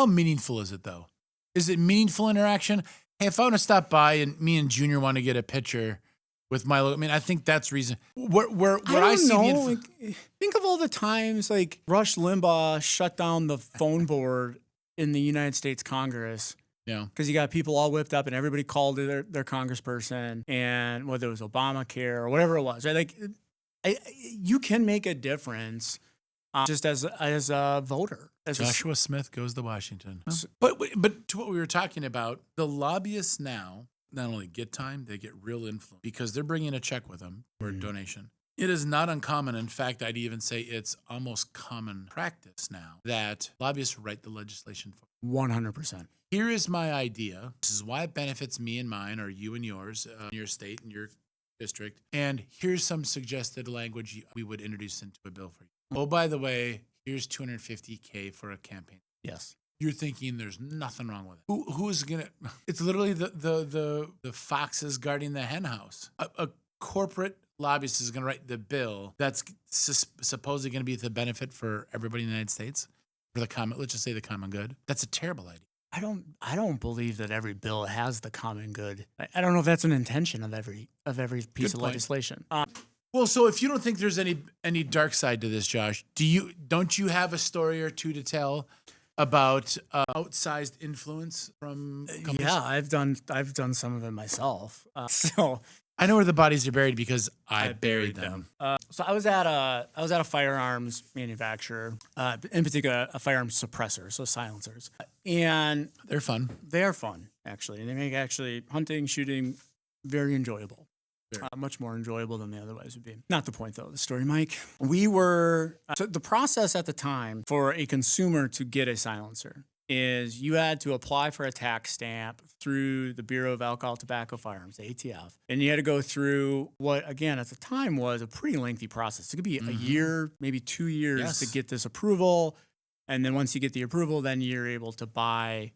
How meaningful is it though? Is it meaningful interaction? Hey, if I want to stop by and me and Junior want to get a picture with my logo, I mean, I think that's reason. Where I see know. Think of all the times like Rush Limbaugh shut down the phone board in the United States Congress. Yeah. Because you got people all whipped up and everybody called their congressperson, and whether it was Obamacare or whatever it was, right? Like, you can make a difference just as a voter. Joshua Smith goes to Washington. But to what we were talking about, the lobbyists now not only get time, they get real influence because they're bringing a check with them for a donation. It is not uncommon. In fact, I'd even say it's almost common practice now that lobbyists write the legislation for 100%. Here is my idea. This is why it benefits me and mine, or you and yours, your state and your district. And here's some suggested language we would introduce into a bill for you. Oh, by the way, here's $250K for a campaign. Yes. You're thinking there's nothing wrong with it. Who's gonna? It's literally the foxes guarding the henhouse. A corporate lobbyist is gonna write the bill that's supposedly gonna be the benefit for everybody in the United States, for the common. Let's just say the common good. That's a terrible idea. I don't believe that every bill has the common good. I don't know if that's an intention of every piece of legislation. Well, so if you don't think there's any dark side to this, Josh, don't you have a story or two to tell about outsized influence from companies? Yeah, I've done some of it myself. So I know where the bodies are buried because I buried them. So I was at a firearms manufacturer, in particular a firearms suppressor, so silencers, and they're fun. They are fun, actually, and they make hunting, shooting very enjoyable. Much more enjoyable than they otherwise would be. Not the point, though, of the story, Mike. We were so the process at the time for a consumer to get a silencer is you had to apply for a tax stamp through the Bureau of Alcohol, Tobacco, Firearms, the ATF. And you had to go through what, again, at the time was a pretty lengthy process. It could be a year, maybe 2 years to get this approval. And then once you get the approval, then you're able to buy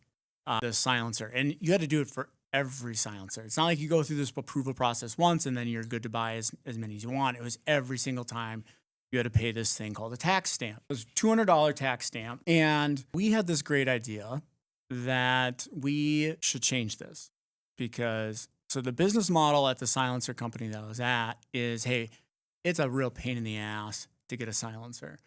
the silencer. And you had to do it for every silencer. It's not like you go through this approval process once and then you're good to buy as many as you want. It was every single time you had to pay this thing called a tax stamp. It was a $200 tax stamp. And we had this great idea that we should change this because so the business model at the silencer company that I was at is, hey, it's a real pain in the ass to get a silencer.